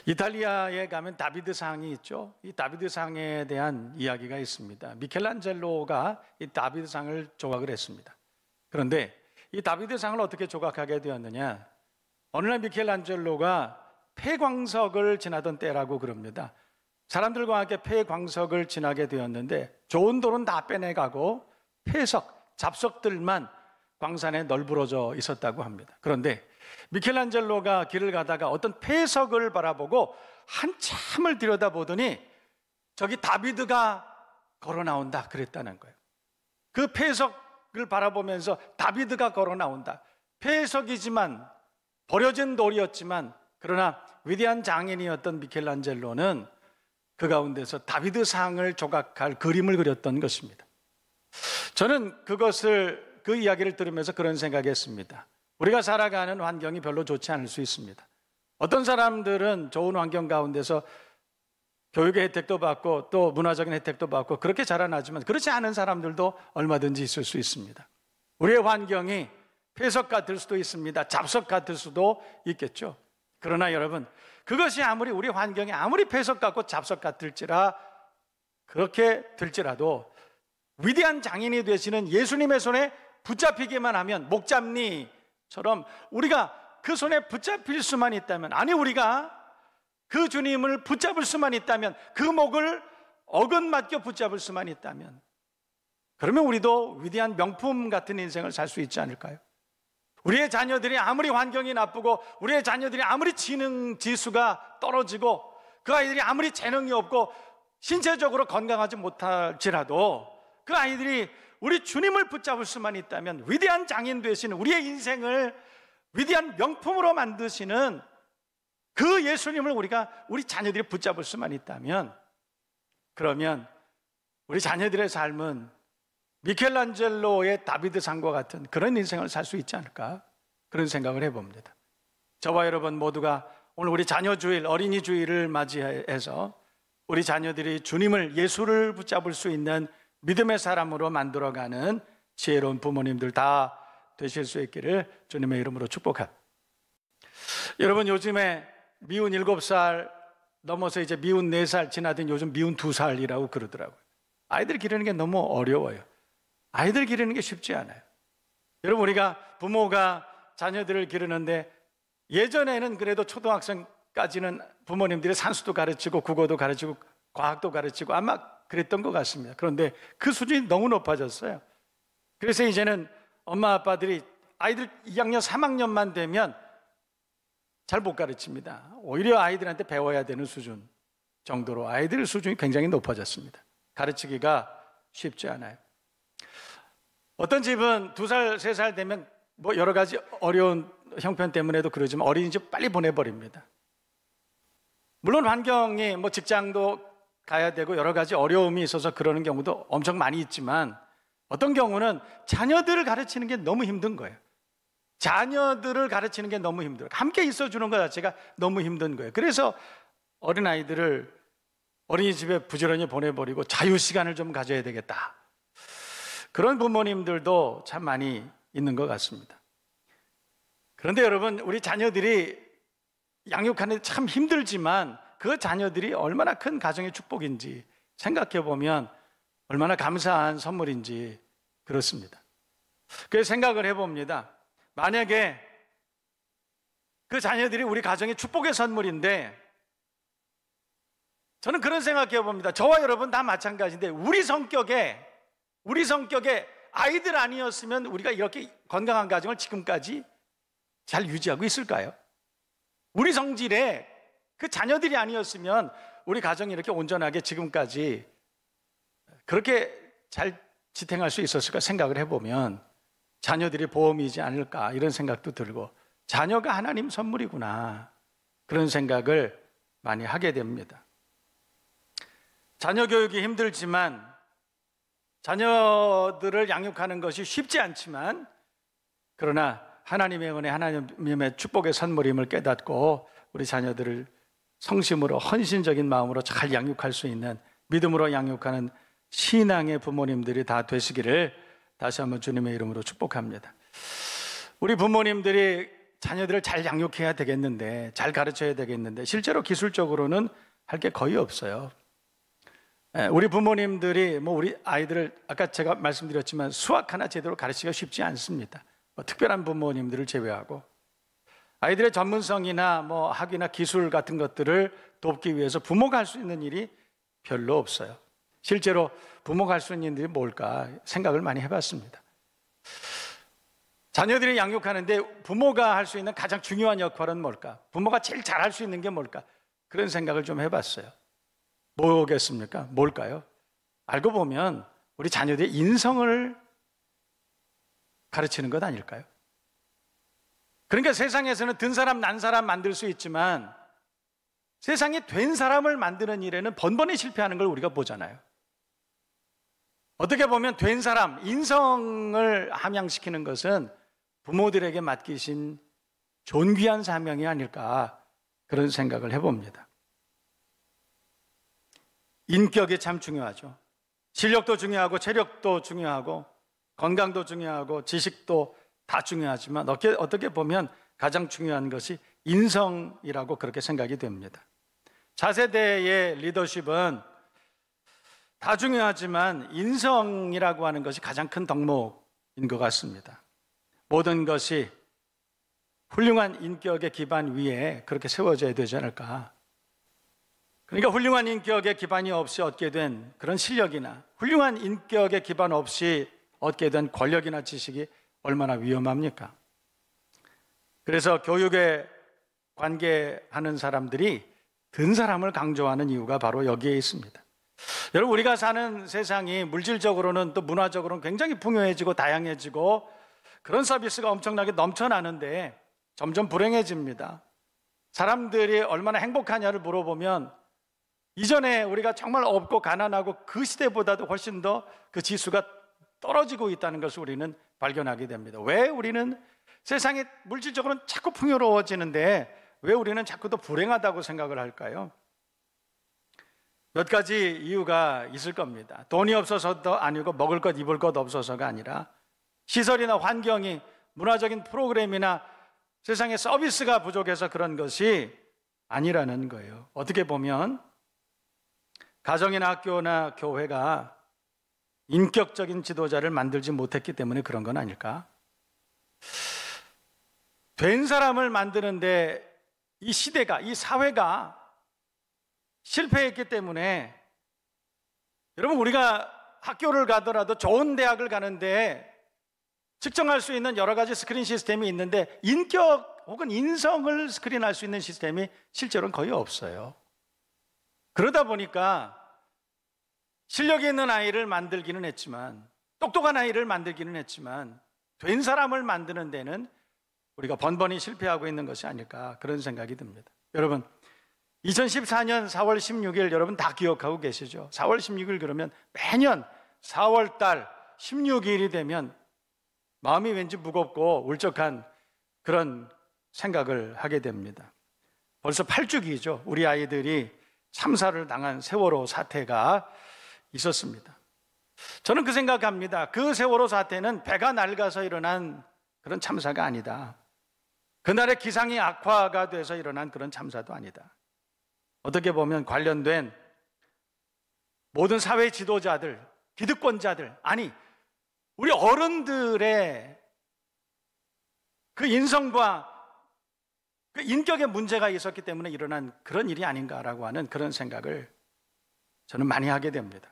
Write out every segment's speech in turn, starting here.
이탈리아에 가면 다비드상이 있죠. 이 다비드상에 대한 이야기가 있습니다. 미켈란젤로가 이 다비드상을 조각을 했습니다. 그런데 이 다비드상을 어떻게 조각하게 되었느냐? 어느 날 미켈란젤로가 폐광석을 지나던 때라고 그럽니다. 사람들과 함께 폐광석을 지나게 되었는데 좋은 돌은 다 빼내가고 폐석, 잡석들만 광산에 널브러져 있었다고 합니다. 그런데 미켈란젤로가 길을 가다가 어떤 폐석을 바라보고 한참을 들여다보더니 저기 다비드가 걸어 나온다 그랬다는 거예요. 그 폐석을 바라보면서 다비드가 걸어 나온다. 폐석이지만 버려진 돌이었지만 그러나 위대한 장인이었던 미켈란젤로는 그 가운데서 다비드상을 조각할 그림을 그렸던 것입니다. 저는 그 이야기를 들으면서 그런 생각했습니다. 우리가 살아가는 환경이 별로 좋지 않을 수 있습니다. 어떤 사람들은 좋은 환경 가운데서 교육의 혜택도 받고 또 문화적인 혜택도 받고 그렇게 자라나지만 그렇지 않은 사람들도 얼마든지 있을 수 있습니다. 우리의 환경이 폐석 같을 수도 있습니다. 잡석 같을 수도 있겠죠. 그러나 여러분, 그것이 아무리 우리 환경이 아무리 폐석 같고 잡석 같을지라 그렇게 될지라도 위대한 장인이 되시는 예수님의 손에 붙잡히기만 하면 목잡니처럼 우리가 그 손에 붙잡힐 수만 있다면, 아니 우리가 그 주님을 붙잡을 수만 있다면, 그 목을 어긋맞게 붙잡을 수만 있다면, 그러면 우리도 위대한 명품 같은 인생을 살 수 있지 않을까요? 우리의 자녀들이 아무리 환경이 나쁘고 우리의 자녀들이 아무리 지능 지수가 떨어지고 그 아이들이 아무리 재능이 없고 신체적으로 건강하지 못할지라도 그 아이들이 우리 주님을 붙잡을 수만 있다면, 위대한 장인 되시는 우리의 인생을 위대한 명품으로 만드시는 그 예수님을 우리 자녀들이 붙잡을 수만 있다면, 그러면 우리 자녀들의 삶은 미켈란젤로의 다비드상과 같은 그런 인생을 살 수 있지 않을까? 그런 생각을 해봅니다. 저와 여러분 모두가 오늘 우리 자녀 주일, 어린이 주일을 맞이해서 우리 자녀들이 주님을, 예수를 붙잡을 수 있는 믿음의 사람으로 만들어가는 지혜로운 부모님들 다 되실 수 있기를 주님의 이름으로 축복합니다. 여러분, 요즘에 미운 7살 넘어서 이제 미운 4살 지나더니 요즘 미운 2살이라고 그러더라고요. 아이들 기르는 게 너무 어려워요. 아이들 기르는 게 쉽지 않아요. 여러분, 우리가 부모가 자녀들을 기르는데 예전에는 그래도 초등학생까지는 부모님들이 산수도 가르치고 국어도 가르치고 과학도 가르치고 아마 그랬던 것 같습니다. 그런데 그 수준이 너무 높아졌어요. 그래서 이제는 엄마 아빠들이 아이들 2학년 3학년만 되면 잘 못 가르칩니다. 오히려 아이들한테 배워야 되는 수준 정도로 아이들 수준이 굉장히 높아졌습니다. 가르치기가 쉽지 않아요. 어떤 집은 2살, 3살 되면 뭐 여러 가지 어려운 형편 때문에도 그러지만 어린이집 빨리 보내버립니다. 물론 환경이 뭐 직장도 가야 되고 여러 가지 어려움이 있어서 그러는 경우도 엄청 많이 있지만 어떤 경우는 자녀들을 가르치는 게 너무 힘든 거예요. 자녀들을 가르치는 게 너무 힘들어요. 함께 있어주는 것 자체가 너무 힘든 거예요. 그래서 어린아이들을 어린이집에 부지런히 보내버리고 자유시간을 좀 가져야 되겠다. 그런 부모님들도 참 많이 있는 것 같습니다. 그런데 여러분, 우리 자녀들이 양육하는 데 참 힘들지만 그 자녀들이 얼마나 큰 가정의 축복인지 생각해 보면 얼마나 감사한 선물인지 그렇습니다. 그래서 생각을 해봅니다. 만약에 그 자녀들이 우리 가정의 축복의 선물인데, 저는 그런 생각해 봅니다. 저와 여러분 다 마찬가지인데 우리 성격에 아이들 아니었으면 우리가 이렇게 건강한 가정을 지금까지 잘 유지하고 있을까요? 우리 성질에 그 자녀들이 아니었으면 우리 가정이 이렇게 온전하게 지금까지 그렇게 잘 지탱할 수 있었을까 생각을 해보면 자녀들이 보험이지 않을까 이런 생각도 들고, 자녀가 하나님 선물이구나 그런 생각을 많이 하게 됩니다. 자녀 교육이 힘들지만, 자녀들을 양육하는 것이 쉽지 않지만, 그러나 하나님의 은혜, 하나님의 축복의 선물임을 깨닫고 우리 자녀들을 성심으로 헌신적인 마음으로 잘 양육할 수 있는, 믿음으로 양육하는 신앙의 부모님들이 다 되시기를 다시 한번 주님의 이름으로 축복합니다. 우리 부모님들이 자녀들을 잘 양육해야 되겠는데, 잘 가르쳐야 되겠는데 실제로 기술적으로는 할 게 거의 없어요. 우리 부모님들이 우리 아이들을 아까 제가 말씀드렸지만 수학 하나 제대로 가르치기가 쉽지 않습니다. 특별한 부모님들을 제외하고 아이들의 전문성이나 학위나 기술 같은 것들을 돕기 위해서 부모가 할 수 있는 일이 별로 없어요. 실제로 부모가 할 수 있는 일이 뭘까 생각을 많이 해봤습니다. 자녀들이 양육하는데 부모가 할 수 있는 가장 중요한 역할은 뭘까? 부모가 제일 잘할 수 있는 게 뭘까? 그런 생각을 좀 해봤어요. 뭐겠습니까? 뭘까요? 알고 보면 우리 자녀들의 인성을 가르치는 것 아닐까요? 그러니까 세상에서는 든 사람 난 사람 만들 수 있지만 세상에 된 사람을 만드는 일에는 번번이 실패하는 걸 우리가 보잖아요. 어떻게 보면 된 사람, 인성을 함양시키는 것은 부모들에게 맡기신 존귀한 사명이 아닐까 그런 생각을 해봅니다. 인격이 참 중요하죠. 실력도 중요하고 체력도 중요하고 건강도 중요하고 지식도 다 중요하지만 어떻게 보면 가장 중요한 것이 인성이라고 그렇게 생각이 됩니다. 차세대의 리더십은 다 중요하지만 인성이라고 하는 것이 가장 큰 덕목인 것 같습니다. 모든 것이 훌륭한 인격의 기반 위에 그렇게 세워져야 되지 않을까. 그러니까 훌륭한 인격의 기반이 없이 얻게 된 그런 실력이나 훌륭한 인격의 기반 없이 얻게 된 권력이나 지식이 얼마나 위험합니까? 그래서 교육에 관계하는 사람들이 든 사람을 강조하는 이유가 바로 여기에 있습니다. 여러분, 우리가 사는 세상이 물질적으로는 또 문화적으로는 굉장히 풍요해지고 다양해지고 그런 서비스가 엄청나게 넘쳐나는데 점점 불행해집니다. 사람들이 얼마나 행복하냐를 물어보면 이전에 우리가 정말 없고 가난하고 그 시대보다도 훨씬 더 그 지수가 떨어지고 있다는 것을 우리는 발견하게 됩니다. 왜 우리는 세상이 물질적으로는 자꾸 풍요로워지는데 왜 우리는 자꾸 더 불행하다고 생각을 할까요? 몇 가지 이유가 있을 겁니다. 돈이 없어서도 아니고 먹을 것 입을 것 없어서가 아니라 시설이나 환경이 문화적인 프로그램이나 세상의 서비스가 부족해서 그런 것이 아니라는 거예요. 어떻게 보면 가정이나 학교나 교회가 인격적인 지도자를 만들지 못했기 때문에 그런 건 아닐까? 된 사람을 만드는데 이 시대가, 이 사회가 실패했기 때문에 여러분, 우리가 학교를 가더라도 좋은 대학을 가는데 측정할 수 있는 여러 가지 스크린 시스템이 있는데 인격 혹은 인성을 스크린할 수 있는 시스템이 실제로는 거의 없어요. 그러다 보니까 실력이 있는 아이를 만들기는 했지만, 똑똑한 아이를 만들기는 했지만 된 사람을 만드는 데는 우리가 번번이 실패하고 있는 것이 아닐까 그런 생각이 듭니다. 여러분, 2014년 4월 16일 여러분 다 기억하고 계시죠? 4월 16일 그러면 매년 4월 달 16일이 되면 마음이 왠지 무겁고 울적한 그런 생각을 하게 됩니다. 벌써 8주기죠. 우리 아이들이 참사를 당한 세월호 사태가 있었습니다. 저는 그 생각합니다. 그 세월호 사태는 배가 낡아서 일어난 그런 참사가 아니다. 그날의 기상이 악화가 돼서 일어난 그런 참사도 아니다. 어떻게 보면 관련된 모든 사회 지도자들, 기득권자들, 아니 우리 어른들의 그 인성과 그 인격의 문제가 있었기 때문에 일어난 그런 일이 아닌가라고 하는 그런 생각을 저는 많이 하게 됩니다.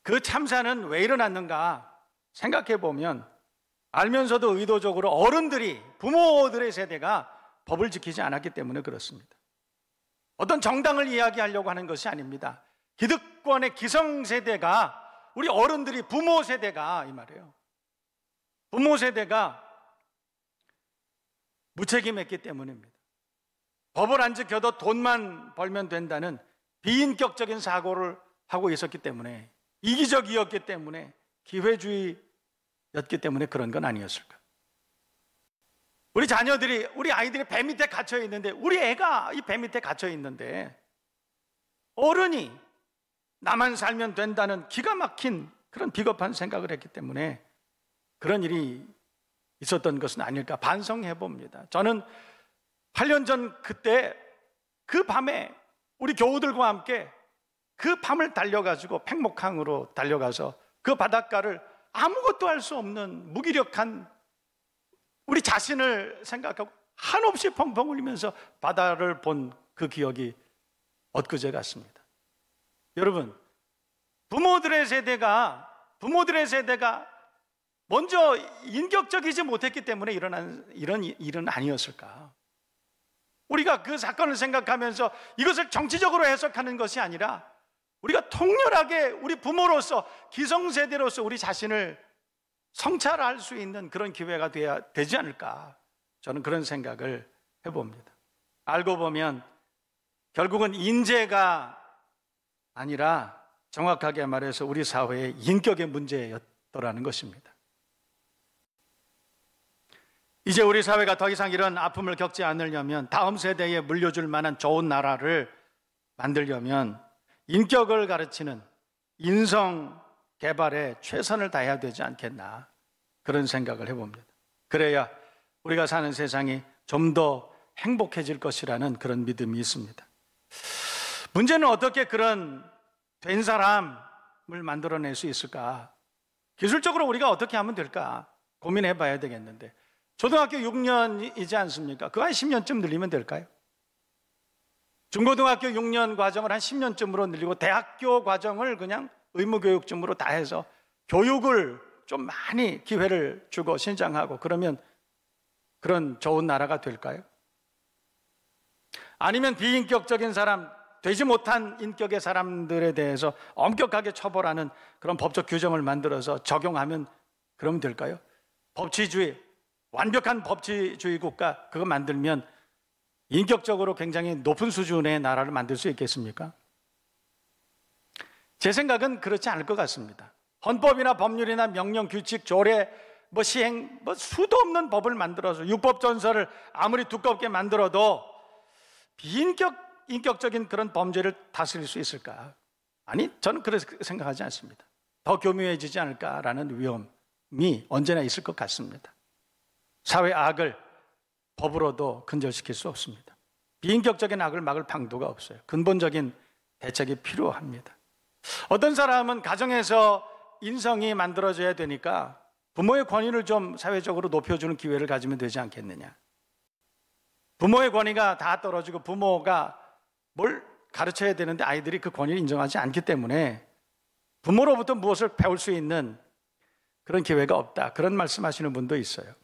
그 참사는 왜 일어났는가 생각해 보면 알면서도 의도적으로 어른들이, 부모들의 세대가 법을 지키지 않았기 때문에 그렇습니다. 어떤 정당을 이야기하려고 하는 것이 아닙니다. 기득권의 기성세대가, 우리 어른들이, 부모 세대가 이 말이에요. 부모 세대가 무책임했기 때문입니다. 법을 안 지켜도 돈만 벌면 된다는 비인격적인 사고를 하고 있었기 때문에, 이기적이었기 때문에, 기회주의였기 때문에 그런 건 아니었을까? 우리 자녀들이, 우리 아이들이 배 밑에 갇혀 있는데, 우리 애가 이 배 밑에 갇혀 있는데 어른이 나만 살면 된다는 기가 막힌 그런 비겁한 생각을 했기 때문에 그런 일이 있었던 것은 아닐까 반성해 봅니다. 저는 8년 전 그때 그 밤에 우리 교우들과 함께 그 밤을 달려가지고 팽목항으로 달려가서 그 바닷가를 아무것도 할 수 없는 무기력한 우리 자신을 생각하고 한없이 펑펑 울면서 바다를 본 그 기억이 엊그제 같습니다. 여러분, 부모들의 세대가 먼저 인격적이지 못했기 때문에 일어난 이런 일은 아니었을까? 우리가 그 사건을 생각하면서 이것을 정치적으로 해석하는 것이 아니라 우리가 통렬하게 우리 부모로서 기성세대로서 우리 자신을 성찰할 수 있는 그런 기회가 되지 않을까? 저는 그런 생각을 해봅니다. 알고 보면 결국은 인재가 아니라 정확하게 말해서 우리 사회의 인격의 문제였더라는 것입니다. 이제 우리 사회가 더 이상 이런 아픔을 겪지 않으려면, 다음 세대에 물려줄 만한 좋은 나라를 만들려면 인격을 가르치는 인성 개발에 최선을 다해야 되지 않겠나, 그런 생각을 해봅니다. 그래야 우리가 사는 세상이 좀 더 행복해질 것이라는 그런 믿음이 있습니다. 문제는 어떻게 그런 된 사람을 만들어낼 수 있을까? 기술적으로 우리가 어떻게 하면 될까 고민해 봐야 되겠는데, 초등학교 6년이지 않습니까? 그거 한 10년쯤 늘리면 될까요? 중고등학교 6년 과정을 한 10년쯤으로 늘리고 대학교 과정을 그냥 의무교육쯤으로 다 해서 교육을 좀 많이 기회를 주고 신장하고 그러면 그런 좋은 나라가 될까요? 아니면 비인격적인 사람, 되지 못한 인격의 사람들에 대해서 엄격하게 처벌하는 그런 법적 규정을 만들어서 적용하면 그러면 될까요? 법치주의, 완벽한 법치주의 국가 그거 만들면 인격적으로 굉장히 높은 수준의 나라를 만들 수 있겠습니까? 제 생각은 그렇지 않을 것 같습니다. 헌법이나 법률이나 명령, 규칙, 조례, 시행, 수도 없는 법을 만들어서 율법전서를 아무리 두껍게 만들어도 비인격적인 그런 범죄를 다스릴 수 있을까? 아니, 저는 그렇게 생각하지 않습니다. 더 교묘해지지 않을까라는 위험이 언제나 있을 것 같습니다. 사회 악을 법으로도 근절시킬 수 없습니다. 비인격적인 악을 막을 방도가 없어요. 근본적인 대책이 필요합니다. 어떤 사람은 가정에서 인성이 만들어져야 되니까 부모의 권위를 좀 사회적으로 높여주는 기회를 가지면 되지 않겠느냐. 부모의 권위가 다 떨어지고 부모가 뭘 가르쳐야 되는데 아이들이 그 권위를 인정하지 않기 때문에 부모로부터 무엇을 배울 수 있는 그런 기회가 없다, 그런 말씀하시는 분도 있어요.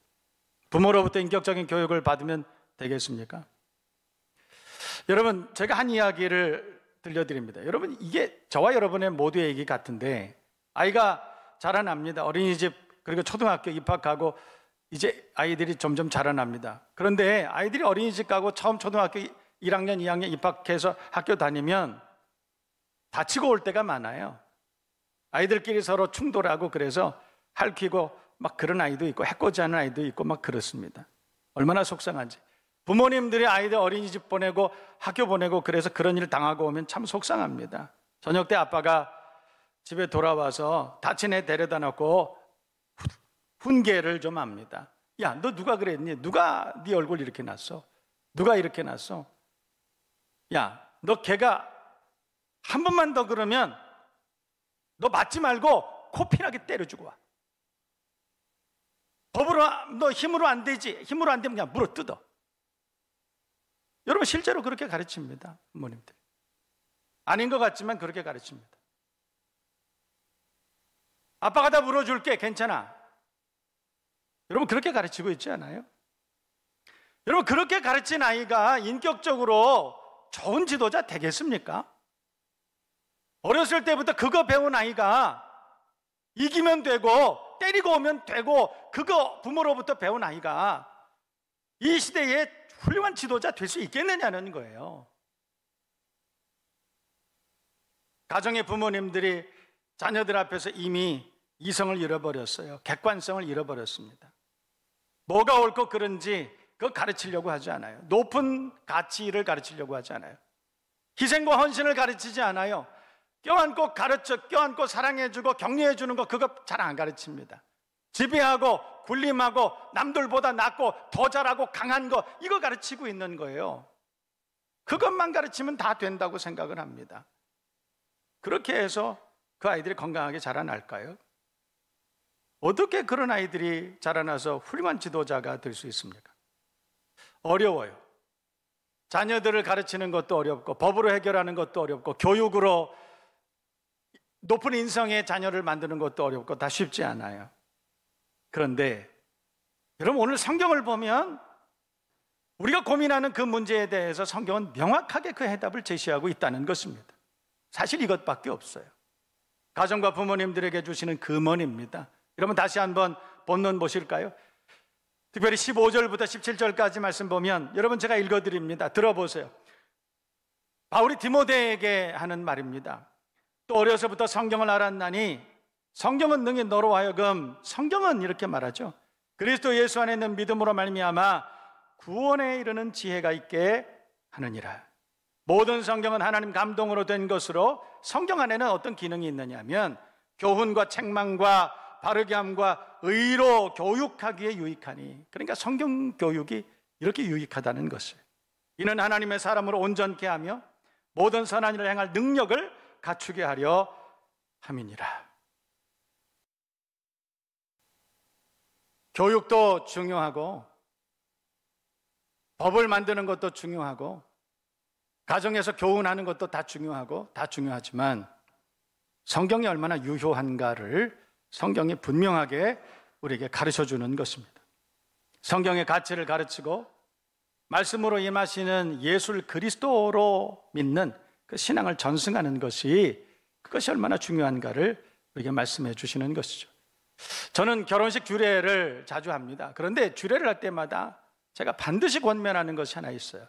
부모로부터 인격적인 교육을 받으면 되겠습니까? 여러분, 제가 한 이야기를 들려드립니다. 여러분, 이게 저와 여러분의 모두의 얘기 같은데, 아이가 자라납니다. 어린이집 그리고 초등학교 입학하고 이제 아이들이 점점 자라납니다. 그런데 아이들이 어린이집 가고 처음 초등학교 1학년, 2학년 입학해서 학교 다니면 다치고 올 때가 많아요. 아이들끼리 서로 충돌하고 그래서 핥히고 막 그런 아이도 있고 해코지 하는 아이도 있고 막 그렇습니다. 얼마나 속상한지. 부모님들이 아이들 어린이집 보내고 학교 보내고 그래서 그런 일 당하고 오면 참 속상합니다. 저녁 때 아빠가 집에 돌아와서 다친 애 데려다 놓고 훈계를 좀 합니다. 야, 너 누가 그랬니? 누가 네 얼굴 이렇게 났어? 누가 이렇게 났어? 야, 너 걔가 한 번만 더 그러면 너 맞지 말고 코피나게 때려주고 와. 법으로 너 힘으로 안 되지. 힘으로 안 되면 그냥 물어 뜯어. 여러분, 실제로 그렇게 가르칩니다. 부모님들. 아닌 것 같지만 그렇게 가르칩니다. 아빠가 다 물어줄게, 괜찮아. 여러분, 그렇게 가르치고 있지 않아요? 여러분, 그렇게 가르친 아이가 인격적으로 좋은 지도자 되겠습니까? 어렸을 때부터 그거 배운 아이가 이기면 되고 때리고 오면 되고 그거 부모로부터 배운 아이가 이 시대에 훌륭한 지도자 될 수 있겠느냐는 거예요. 가정의 부모님들이 자녀들 앞에서 이미 이성을 잃어버렸어요. 객관성을 잃어버렸습니다. 뭐가 옳고 그른지 그거 가르치려고 하지 않아요. 높은 가치를 가르치려고 하지 않아요. 희생과 헌신을 가르치지 않아요. 껴안고 가르쳐, 껴안고 사랑해주고 격려해주는 거 그거 잘 안 가르칩니다. 지배하고 군림하고 남들보다 낫고 더 잘하고 강한 거, 이거 가르치고 있는 거예요. 그것만 가르치면 다 된다고 생각을 합니다. 그렇게 해서 그 아이들이 건강하게 자라날까요? 어떻게 그런 아이들이 자라나서 훌륭한 지도자가 될 수 있습니까? 어려워요. 자녀들을 가르치는 것도 어렵고, 법으로 해결하는 것도 어렵고, 교육으로 높은 인성의 자녀를 만드는 것도 어렵고, 다 쉽지 않아요. 그런데 여러분, 오늘 성경을 보면 우리가 고민하는 그 문제에 대해서 성경은 명확하게 그 해답을 제시하고 있다는 것입니다. 사실 이것밖에 없어요. 가정과 부모님들에게 주시는 금언입니다. 여러분, 다시 한번 본문 보실까요? 특별히 15절부터 17절까지 말씀 보면, 여러분 제가 읽어드립니다. 들어보세요. 바울이 디모데에게 하는 말입니다. 또 어려서부터 성경을 알았나니 성경은 능히 너로 하여금, 성경은 이렇게 말하죠, 그리스도 예수 안에 있는 믿음으로 말미암아 구원에 이르는 지혜가 있게 하느니라. 모든 성경은 하나님 감동으로 된 것으로, 성경 안에는 어떤 기능이 있느냐면 교훈과 책망과 바르게 함과 의로 교육하기에 유익하니, 그러니까 성경 교육이 이렇게 유익하다는 것을, 이는 하나님의 사람으로 온전케 하며 모든 선한 일을 행할 능력을 갖추게 하려 함이니라. 교육도 중요하고, 법을 만드는 것도 중요하고, 가정에서 교훈하는 것도 다 중요하고, 다 중요하지만 성경이 얼마나 유효한가를 성경이 분명하게 우리에게 가르쳐주는 것입니다. 성경의 가치를 가르치고 말씀으로 임하시는 예수를 그리스도로 믿는 그 신앙을 전승하는 것이, 그것이 얼마나 중요한가를 우리에게 말씀해 주시는 것이죠. 저는 결혼식 주례를 자주 합니다. 그런데 주례를 할 때마다 제가 반드시 권면하는 것이 하나 있어요.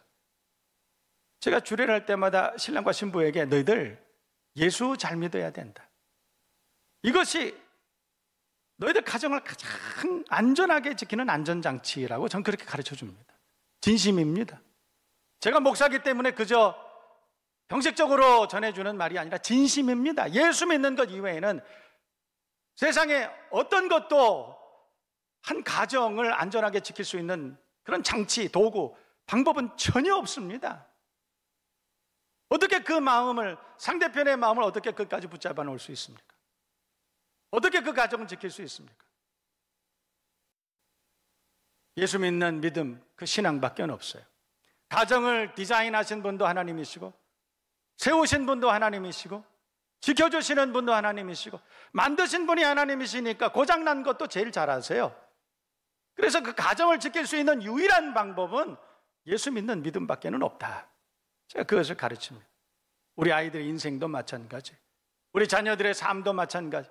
제가 주례를 할 때마다 신랑과 신부에게 너희들 예수 잘 믿어야 된다. 이것이 너희들 가정을 가장 안전하게 지키는 안전장치라고 저는 그렇게 가르쳐 줍니다. 진심입니다. 제가 목사기 때문에 그저 형식적으로 전해주는 말이 아니라 진심입니다. 예수 믿는 것 이외에는 세상에 어떤 것도 한 가정을 안전하게 지킬 수 있는 그런 장치, 도구, 방법은 전혀 없습니다. 어떻게 그 마음을, 상대편의 마음을 어떻게 끝까지 붙잡아 놓을 수 있습니까? 어떻게 그 가정을 지킬 수 있습니까? 예수 믿는 믿음, 그 신앙밖에 없어요. 가정을 디자인하신 분도 하나님이시고, 세우신 분도 하나님이시고, 지켜주시는 분도 하나님이시고, 만드신 분이 하나님이시니까 고장난 것도 제일 잘 아세요. 그래서 그 가정을 지킬 수 있는 유일한 방법은 예수 믿는 믿음밖에 없다. 제가 그것을 가르칩니다. 우리 아이들의 인생도 마찬가지, 우리 자녀들의 삶도 마찬가지.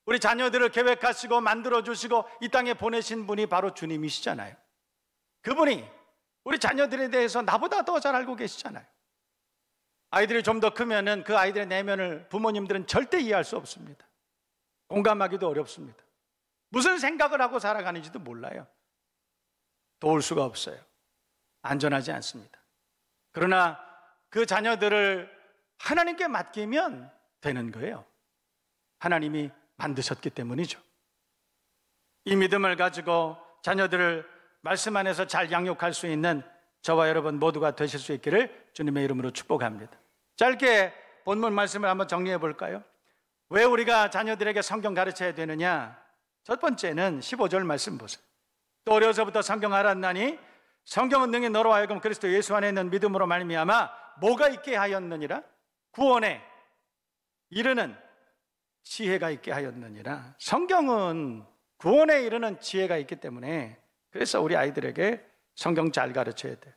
우리 자녀들을 계획하시고 만들어주시고 이 땅에 보내신 분이 바로 주님이시잖아요. 그분이 우리 자녀들에 대해서 나보다 더 잘 알고 계시잖아요. 아이들이 좀 더 크면은 그 아이들의 내면을 부모님들은 절대 이해할 수 없습니다. 공감하기도 어렵습니다. 무슨 생각을 하고 살아가는지도 몰라요. 도울 수가 없어요. 안전하지 않습니다. 그러나 그 자녀들을 하나님께 맡기면 되는 거예요. 하나님이 만드셨기 때문이죠. 이 믿음을 가지고 자녀들을 말씀 안에서 잘 양육할 수 있는 저와 여러분 모두가 되실 수 있기를 주님의 이름으로 축복합니다. 짧게 본문 말씀을 한번 정리해 볼까요? 왜 우리가 자녀들에게 성경 가르쳐야 되느냐? 첫 번째는 15절 말씀 보세요. 또 어려서부터 성경 알았나니 성경은 능히 너로 하여금 그리스도 예수 안에 있는 믿음으로 말미암아 뭐가 있게 하였느니라? 구원에 이르는 지혜가 있게 하였느니라. 성경은 구원에 이르는 지혜가 있기 때문에, 그래서 우리 아이들에게 성경 잘 가르쳐야 돼요.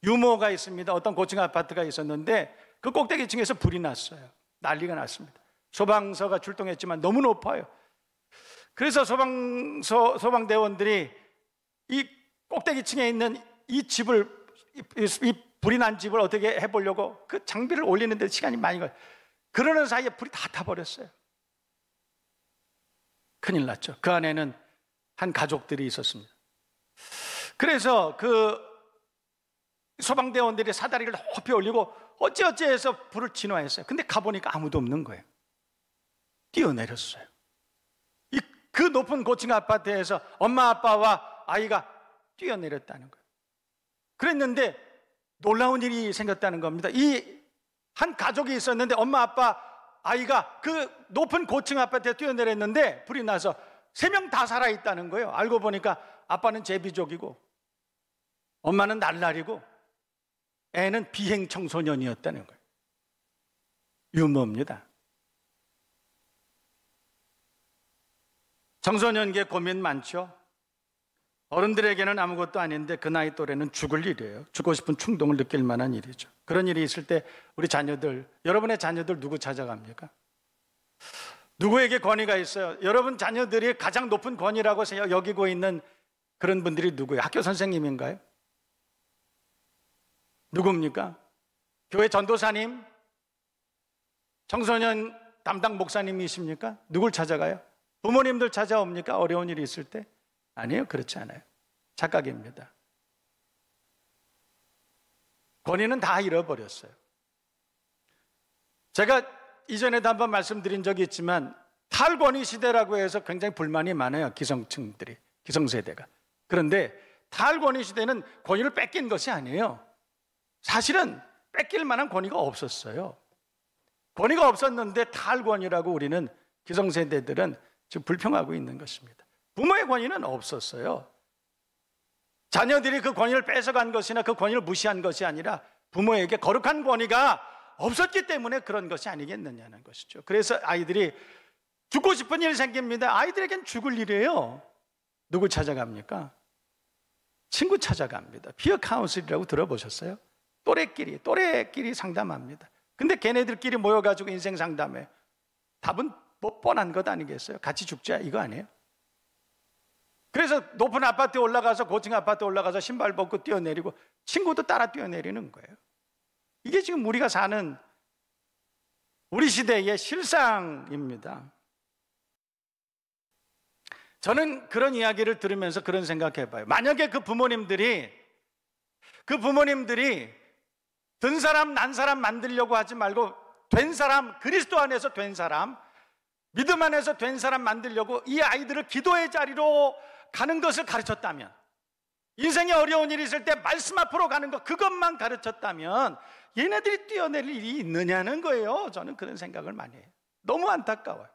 유모가 있습니다. 어떤 고층 아파트가 있었는데 그 꼭대기층에서 불이 났어요. 난리가 났습니다. 소방서가 출동했지만 너무 높아요. 그래서 소방대원들이 이 꼭대기층에 있는 이 집을, 이 불이 난 집을 어떻게 해보려고 그 장비를 올리는 데 시간이 많이 걸려요. 그러는 사이에 불이 다 타버렸어요. 큰일 났죠. 그 안에는 한 가족들이 있었습니다. 그래서 그 소방대원들이 사다리를 높이 올리고 어찌어찌해서 불을 진화했어요. 근데 가보니까 아무도 없는 거예요. 뛰어내렸어요. 이 그 높은 고층 아파트에서 엄마 아빠와 아이가 뛰어내렸다는 거예요. 그랬는데 놀라운 일이 생겼다는 겁니다. 이 한 가족이 있었는데 엄마 아빠 아이가 그 높은 고층 아파트에 뛰어내렸는데 불이 나서 3명 다 살아있다는 거예요. 알고 보니까 아빠는 제비족이고 엄마는 날라리고 애는 비행 청소년이었다는 거예요. 유머입니다. 청소년기에 고민 많죠. 어른들에게는 아무것도 아닌데 그 나이 또래는 죽을 일이에요. 죽고 싶은 충동을 느낄 만한 일이죠. 그런 일이 있을 때 우리 자녀들, 여러분의 자녀들 누구 찾아갑니까? 누구에게 권위가 있어요? 여러분 자녀들이 가장 높은 권위라고 여기고 있는 그런 분들이 누구예요? 학교 선생님인가요? 누굽니까? 교회 전도사님? 청소년 담당 목사님이십니까? 누굴 찾아가요? 부모님들 찾아옵니까? 어려운 일이 있을 때? 아니에요. 그렇지 않아요. 착각입니다. 권위는 다 잃어버렸어요. 제가 이전에도 한번 말씀드린 적이 있지만 탈권위 시대라고 해서 굉장히 불만이 많아요. 기성층들이, 기성세대가. 그런데 탈권위 시대는 권위를 뺏긴 것이 아니에요. 사실은 뺏길 만한 권위가 없었어요. 권위가 없었는데 탈권위라고 우리는 기성세대들은 지금 불평하고 있는 것입니다. 부모의 권위는 없었어요. 자녀들이 그 권위를 뺏어간 것이나 그 권위를 무시한 것이 아니라 부모에게 거룩한 권위가 없었기 때문에 그런 것이 아니겠느냐는 것이죠. 그래서 아이들이 죽고 싶은 일이 생깁니다. 아이들에겐 죽을 일이에요. 누굴 찾아갑니까? 친구 찾아갑니다. 피어 카운슬이라고 들어보셨어요? 또래끼리 상담합니다. 근데 걔네들끼리 모여가지고 인생 상담해. 답은 뭐 뻔한 것 아니겠어요? 같이 죽자 이거 아니에요? 그래서 높은 아파트에 올라가서 고층 아파트에 올라가서 신발 벗고 뛰어내리고 친구도 따라 뛰어내리는 거예요. 이게 지금 우리가 사는 우리 시대의 실상입니다. 저는 그런 이야기를 들으면서 그런 생각해봐요. 만약에 그 부모님들이 든 사람 난 사람 만들려고 하지 말고 된 사람, 그리스도 안에서 된 사람, 믿음 안에서 된 사람 만들려고 이 아이들을 기도의 자리로 가는 것을 가르쳤다면, 인생에 어려운 일이 있을 때 말씀 앞으로 가는 것, 그것만 가르쳤다면 얘네들이 뛰어낼 일이 있느냐는 거예요. 저는 그런 생각을 많이 해요. 너무 안타까워요.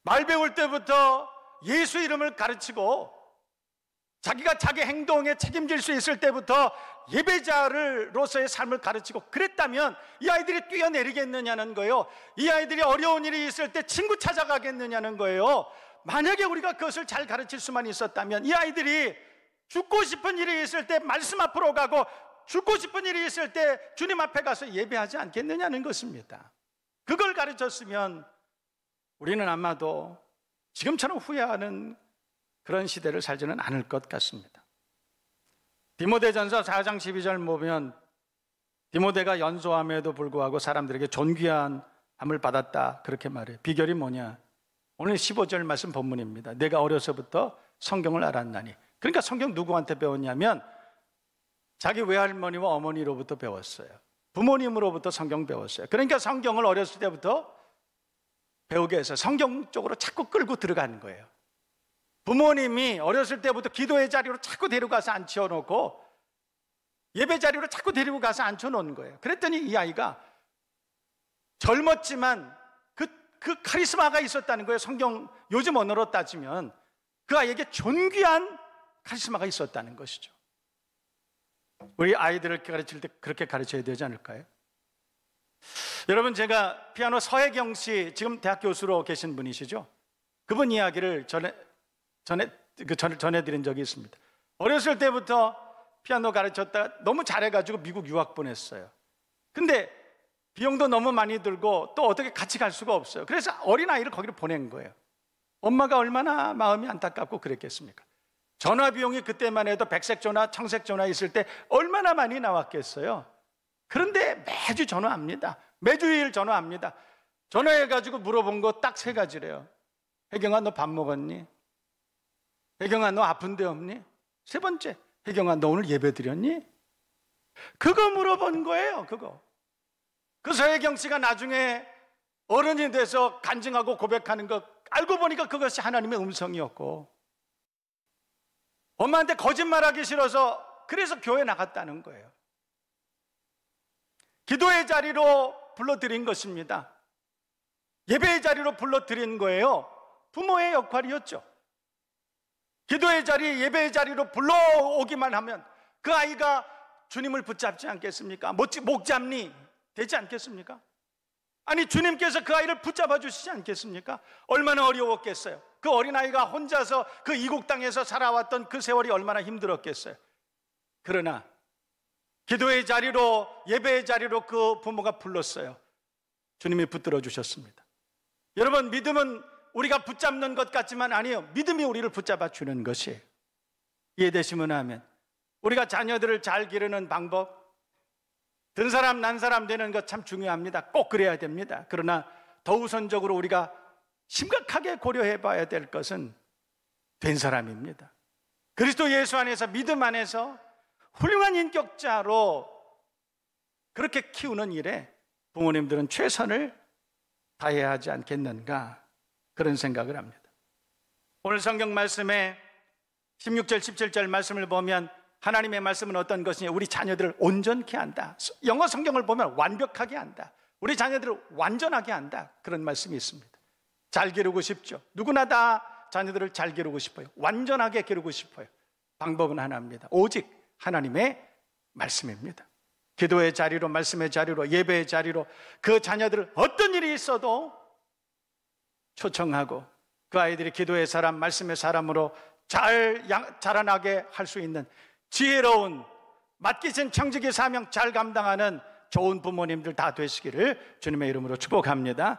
말 배울 때부터 예수 이름을 가르치고 자기가 자기 행동에 책임질 수 있을 때부터 예배자로서의 삶을 가르치고 그랬다면 이 아이들이 뛰어내리겠느냐는 거예요. 이 아이들이 어려운 일이 있을 때 친구 찾아가겠느냐는 거예요. 만약에 우리가 그것을 잘 가르칠 수만 있었다면 이 아이들이 죽고 싶은 일이 있을 때 말씀 앞으로 가고 죽고 싶은 일이 있을 때 주님 앞에 가서 예배하지 않겠느냐는 것입니다. 그걸 가르쳤으면 우리는 아마도 지금처럼 후회하는 그런 시대를 살지는 않을 것 같습니다. 디모데전서 4장 12절 보면 디모데가 연소함에도 불구하고 사람들에게 존귀함을 받았다 그렇게 말해요. 비결이 뭐냐? 오늘 15절 말씀 본문입니다. 내가 어려서부터 성경을 알았나니. 그러니까 성경 누구한테 배웠냐면 자기 외할머니와 어머니로부터 배웠어요. 부모님으로부터 성경 배웠어요. 그러니까 성경을 어렸을 때부터 배우게 해서 성경 쪽으로 자꾸 끌고 들어가는 거예요. 부모님이 어렸을 때부터 기도의 자리로 자꾸 데려가서 앉혀놓고 예배 자리로 자꾸 데리고 가서 앉혀놓은 거예요. 그랬더니 이 아이가 젊었지만 그 카리스마가 있었다는 거예요. 성경 요즘 언어로 따지면 그 아이에게 존귀한 카리스마가 있었다는 것이죠. 우리 아이들을 가르칠 때 그렇게 가르쳐야 되지 않을까요? 여러분, 제가 피아노 서혜경 씨, 지금 대학 교수로 계신 분이시죠? 그분 이야기를 전해드린 적이 있습니다. 어렸을 때부터 피아노 가르쳤다가 너무 잘해가지고 미국 유학 보냈어요. 근데 비용도 너무 많이 들고 또 어떻게 같이 갈 수가 없어요. 그래서 어린아이를 거기로 보낸 거예요. 엄마가 얼마나 마음이 안타깝고 그랬겠습니까? 전화 비용이 그때만 해도 백색 전화, 청색 전화 있을 때 얼마나 많이 나왔겠어요. 그런데 매주 전화합니다. 매주일 전화합니다. 전화해가지고 물어본 거 딱 3가지래요. 혜경아, 너 밥 먹었니? 혜경아, 너 아픈 데 없니? 3번째, 혜경아, 너 오늘 예배 드렸니? 그거 물어본 거예요. 그거. 그 서혜경 씨가 나중에 어른이 돼서 간증하고 고백하는 것 알고 보니까 그것이 하나님의 음성이었고, 엄마한테 거짓말하기 싫어서 그래서 교회 나갔다는 거예요. 기도의 자리로 불러들인 것입니다. 예배의 자리로 불러들인 거예요. 부모의 역할이었죠. 기도의 자리, 예배의 자리로 불러오기만 하면 그 아이가 주님을 붙잡지 않겠습니까? 목잡니 되지 않겠습니까? 아니, 주님께서 그 아이를 붙잡아 주시지 않겠습니까? 얼마나 어려웠겠어요. 그 어린아이가 혼자서 그 이국 땅에서 살아왔던 그 세월이 얼마나 힘들었겠어요. 그러나 기도의 자리로, 예배의 자리로 그 부모가 불렀어요. 주님이 붙들어 주셨습니다. 여러분, 믿음은 우리가 붙잡는 것 같지만 아니에요. 믿음이 우리를 붙잡아 주는 것이에요. 이해되시면 하면, 우리가 자녀들을 잘 기르는 방법, 든 사람 난 사람 되는 것 참 중요합니다. 꼭 그래야 됩니다. 그러나 더 우선적으로 우리가 심각하게 고려해 봐야 될 것은 된 사람입니다. 그리스도 예수 안에서, 믿음 안에서 훌륭한 인격자로 그렇게 키우는 일에 부모님들은 최선을 다해야 하지 않겠는가, 그런 생각을 합니다. 오늘 성경 말씀에 16절 17절 말씀을 보면 하나님의 말씀은 어떤 것이냐, 우리 자녀들을 온전케 한다. 영어 성경을 보면 완벽하게 한다. 우리 자녀들을 완전하게 한다. 그런 말씀이 있습니다. 잘 기르고 싶죠. 누구나 다 자녀들을 잘 기르고 싶어요. 완전하게 기르고 싶어요. 방법은 하나입니다. 오직 하나님의 말씀입니다. 기도의 자리로, 말씀의 자리로, 예배의 자리로 그 자녀들을 어떤 일이 있어도 초청하고 그 아이들이 기도의 사람, 말씀의 사람으로 잘 자라나게 할 수 있는 지혜로운, 맡기신 청지기 사명 잘 감당하는 좋은 부모님들 다 되시기를 주님의 이름으로 축복합니다.